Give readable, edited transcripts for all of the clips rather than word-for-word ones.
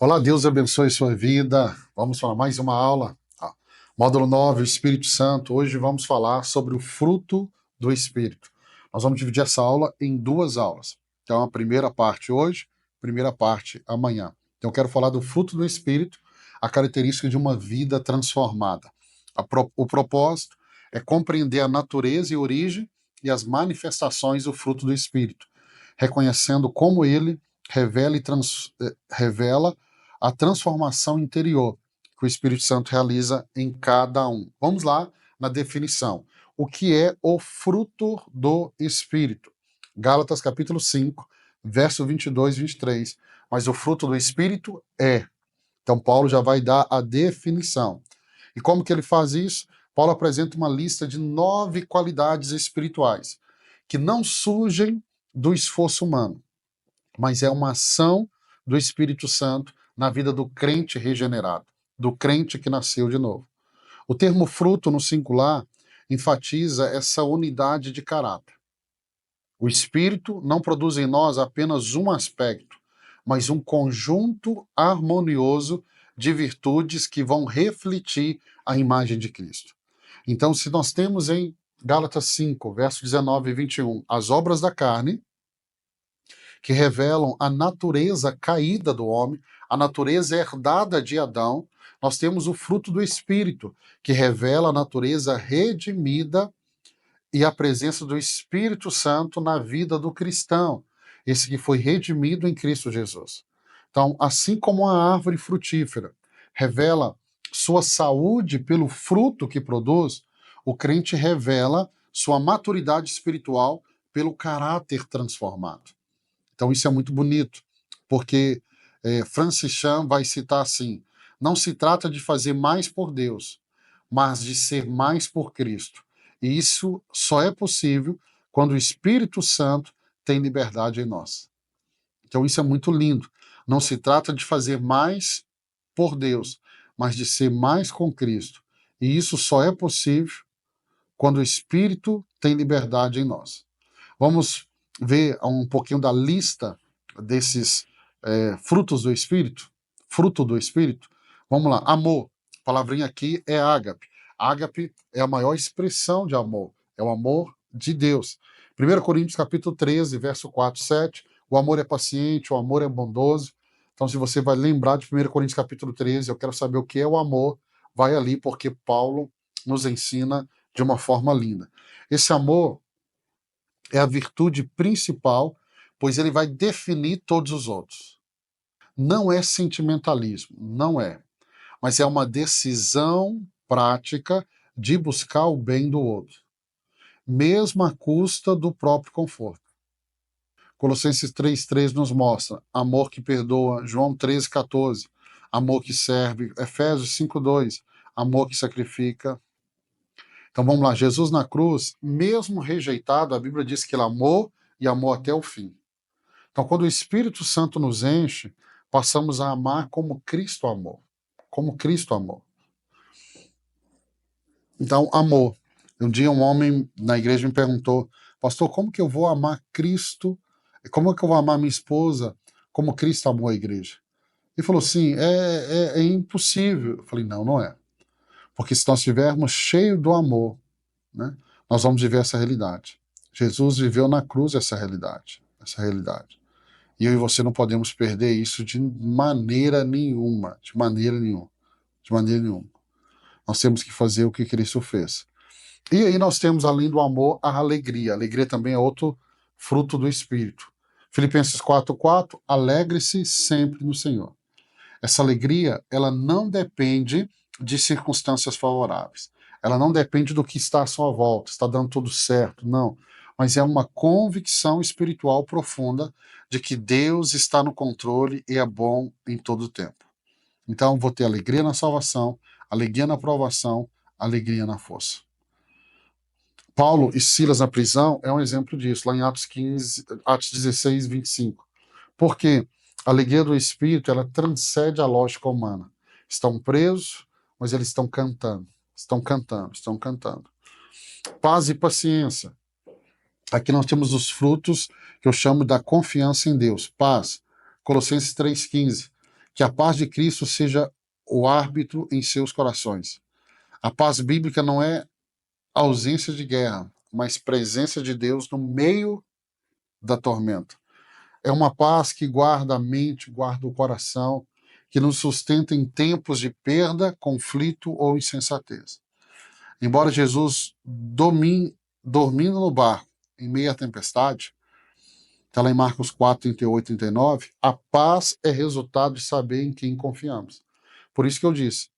Olá, Deus abençoe sua vida. Vamos para mais uma aula. Módulo 9, o Espírito Santo. Hoje vamos falar sobre o fruto do Espírito. Nós vamos dividir essa aula em duas aulas. Então, a primeira parte hoje, primeira parte amanhã. Então, eu quero falar do fruto do Espírito, a característica de uma vida transformada. O propósito é compreender a natureza e origem e as manifestações do fruto do Espírito, reconhecendo como ele revela a transformação interior que o Espírito Santo realiza em cada um. Vamos lá na definição. O que é o fruto do Espírito? Gálatas capítulo 5, verso 22 e 23. Mas o fruto do Espírito é. Então Paulo já vai dar a definição. E como que ele faz isso? Paulo apresenta uma lista de 9 qualidades espirituais que não surgem do esforço humano, mas é uma ação do Espírito Santo na vida do crente regenerado, do crente que nasceu de novo. O termo fruto no singular enfatiza essa unidade de caráter. O Espírito não produz em nós apenas um aspecto, mas um conjunto harmonioso de virtudes que vão refletir a imagem de Cristo. Então, se nós temos em Gálatas 5, verso 19 e 21, as obras da carne, que revelam a natureza caída do homem, a natureza herdada de Adão, nós temos o fruto do Espírito, que revela a natureza redimida e a presença do Espírito Santo na vida do cristão, esse que foi redimido em Cristo Jesus. Então, assim como a árvore frutífera revela sua saúde pelo fruto que produz, o crente revela sua maturidade espiritual pelo caráter transformado. Então isso é muito bonito, porque Francis Chan vai citar assim: não se trata de fazer mais por Deus, mas de ser mais por Cristo. E isso só é possível quando o Espírito Santo tem liberdade em nós. Então isso é muito lindo. Não se trata de fazer mais por Deus, mas de ser mais com Cristo. E isso só é possível quando o Espírito tem liberdade em nós. Vamos ver um pouquinho da lista desses frutos do Espírito? Fruto do Espírito? Vamos lá. Amor. A palavrinha aqui é ágape. Ágape é a maior expressão de amor. É o amor de Deus. 1 Coríntios capítulo 13, verso 4 e 7. O amor é paciente, o amor é bondoso. Então, se você vai lembrar de 1 Coríntios capítulo 13, eu quero saber o que é o amor, vai ali, porque Paulo nos ensina de uma forma linda. Esse amor é a virtude principal, pois ele vai definir todos os outros. Não é sentimentalismo, não é. Mas é uma decisão prática de buscar o bem do outro, mesmo à custa do próprio conforto. Colossenses 3,3 nos mostra amor que perdoa, João 13,14, amor que serve, Efésios 5,2, amor que sacrifica. Então vamos lá, Jesus na cruz, mesmo rejeitado, a Bíblia diz que ele amou e amou até o fim. Então quando o Espírito Santo nos enche, passamos a amar como Cristo amou. Como Cristo amou. Então, amor. Um dia um homem na igreja me perguntou: pastor, como que eu vou amar Cristo? Como que eu vou amar minha esposa como Cristo amou a igreja? Ele falou assim, é impossível. Eu falei, não, não é. Porque se nós estivermos cheios do amor, né, nós vamos viver essa realidade. Jesus viveu na cruz essa realidade. Essa realidade. E eu e você não podemos perder isso de maneira nenhuma. De maneira nenhuma. De maneira nenhuma. Nós temos que fazer o que Cristo fez. E aí nós temos, além do amor, a alegria. A alegria também é outro fruto do Espírito. Filipenses 4,4, alegre-se sempre no Senhor. Essa alegria, ela não depende de circunstâncias favoráveis. Ela não depende do que está à sua volta, está dando tudo certo, não. Mas é uma convicção espiritual profunda de que Deus está no controle e é bom em todo o tempo. Então, vou ter alegria na salvação, alegria na provação, alegria na força. Paulo e Silas na prisão é um exemplo disso, lá em Atos 16, 25. Porque a alegria do Espírito, ela transcende a lógica humana. Estão presos, mas eles estão cantando. Estão cantando, estão cantando. Paz e paciência. Aqui nós temos os frutos que eu chamo da confiança em Deus. Paz. Colossenses 3,15. Que a paz de Cristo seja o árbitro em seus corações. A paz bíblica não é ausência de guerra, mas presença de Deus no meio da tormenta. É uma paz que guarda a mente, guarda o coração, que nos sustenta em tempos de perda, conflito ou insensatez. Embora Jesus dormindo no barco em meio à tempestade, está lá em Marcos 4, 38 e 39, a paz é resultado de saber em quem confiamos. Por isso que eu disse,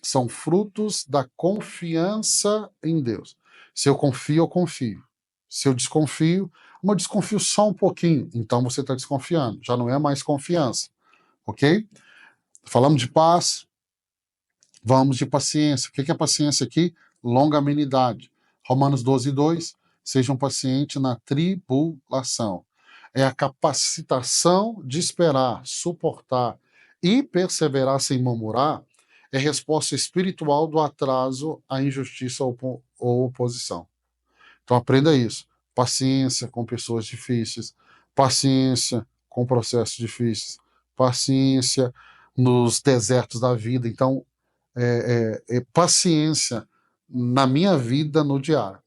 são frutos da confiança em Deus. Se eu confio, eu confio. Se eu desconfio, mas eu desconfio só um pouquinho, então você está desconfiando, já não é mais confiança, ok? Falamos de paz, vamos de paciência. O que é paciência aqui? Longanimidade. Romanos 12, 2, sejam pacientes na tribulação. É a capacitação de esperar, suportar e perseverar sem murmurar, é resposta espiritual do atraso à injustiça ou oposição. Então aprenda isso. Paciência com pessoas difíceis, paciência com processos difíceis, paciência nos desertos da vida. Então, paciência na minha vida no diário.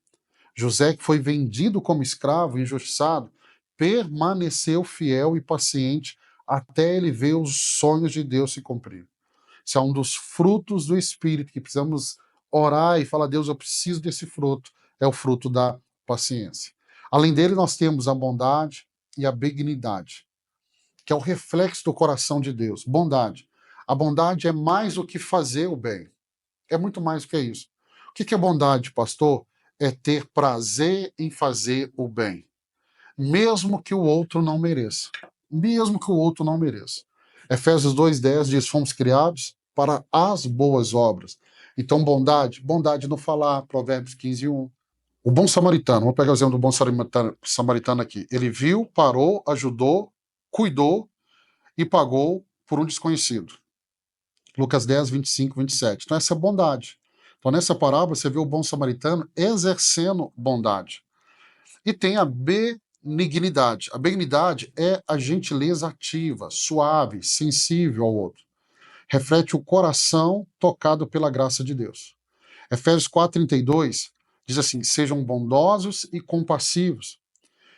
José, que foi vendido como escravo, injustiçado, permaneceu fiel e paciente até ele ver os sonhos de Deus se cumprir. Isso é um dos frutos do Espírito, que precisamos orar e falar, Deus, eu preciso desse fruto. É o fruto da paciência. Além dele, nós temos a bondade e a benignidade, que é o reflexo do coração de Deus. Bondade. A bondade é mais do que fazer o bem. É muito mais do que isso. O que é bondade, pastor? É ter prazer em fazer o bem, mesmo que o outro não mereça. Mesmo que o outro não mereça. Efésios 2,10 diz, fomos criados para as boas obras. Então, bondade no falar, Provérbios 15:1. O bom samaritano, vamos pegar o exemplo do bom samaritano aqui. Ele viu, parou, ajudou, cuidou e pagou por um desconhecido. Lucas 10, 25, 27. Então, essa é bondade. Então, nessa parábola, você vê o bom samaritano exercendo bondade. E tem a benignidade. A benignidade é a gentileza ativa, suave, sensível ao outro. Reflete o coração tocado pela graça de Deus. Efésios 4,32 diz assim, sejam bondosos e compassivos.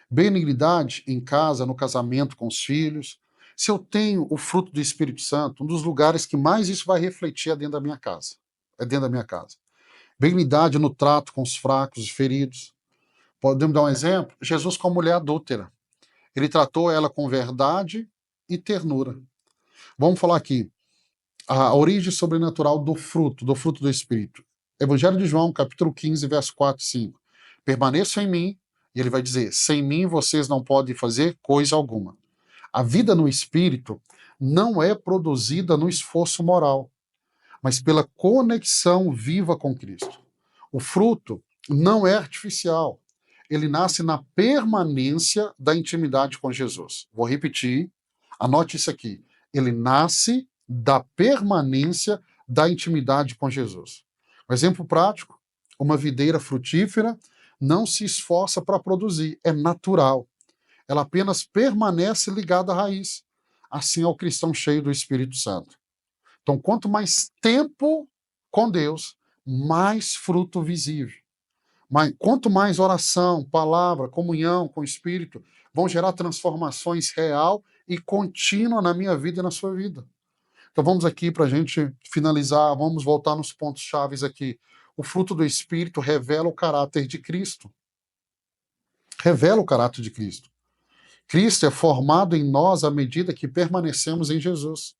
Benignidade em casa, no casamento com os filhos. Se eu tenho o fruto do Espírito Santo, um dos lugares que mais isso vai refletir é dentro da minha casa. É dentro da minha casa. Benignidade no trato com os fracos e feridos. Podemos dar um exemplo? Jesus com a mulher adúltera. Ele tratou ela com verdade e ternura. Vamos falar aqui. A origem sobrenatural do fruto do Espírito. Evangelho de João, capítulo 15, verso 4 e 5. Permaneçam em mim, e ele vai dizer, sem mim vocês não podem fazer coisa alguma. A vida no Espírito não é produzida no esforço moral, mas pela conexão viva com Cristo. O fruto não é artificial. Ele nasce na permanência da intimidade com Jesus. Vou repetir, anote isso aqui. Ele nasce da permanência da intimidade com Jesus. Um exemplo prático, uma videira frutífera não se esforça para produzir, é natural. Ela apenas permanece ligada à raiz. Assim é o cristão cheio do Espírito Santo. Então, quanto mais tempo com Deus, mais fruto visível. Mas quanto mais oração, palavra, comunhão com o Espírito vão gerar transformações real e contínua na minha vida e na sua vida. Então vamos aqui para a gente finalizar, vamos voltar nos pontos chaves aqui. O fruto do Espírito revela o caráter de Cristo. Revela o caráter de Cristo. Cristo é formado em nós à medida que permanecemos em Jesus.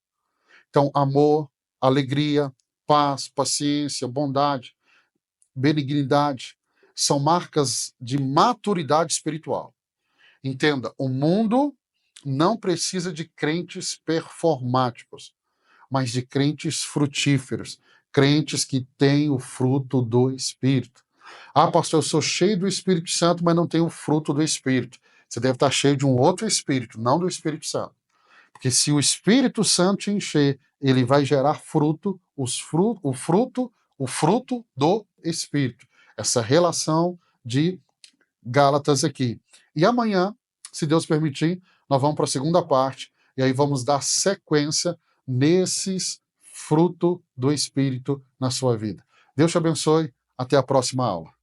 Então, amor, alegria, paz, paciência, bondade, benignidade, são marcas de maturidade espiritual. Entenda, o mundo não precisa de crentes performáticos, mas de crentes frutíferos, crentes que têm o fruto do Espírito. Ah, pastor, eu sou cheio do Espírito Santo, mas não tenho o fruto do Espírito. Você deve estar cheio de um outro Espírito, não do Espírito Santo. Porque se o Espírito Santo te encher, ele vai gerar fruto, o fruto do Espírito. Essa relação de Gálatas aqui. E amanhã, se Deus permitir, nós vamos para a segunda parte, e aí vamos dar sequência nesses fruto do Espírito na sua vida. Deus te abençoe. Até a próxima aula.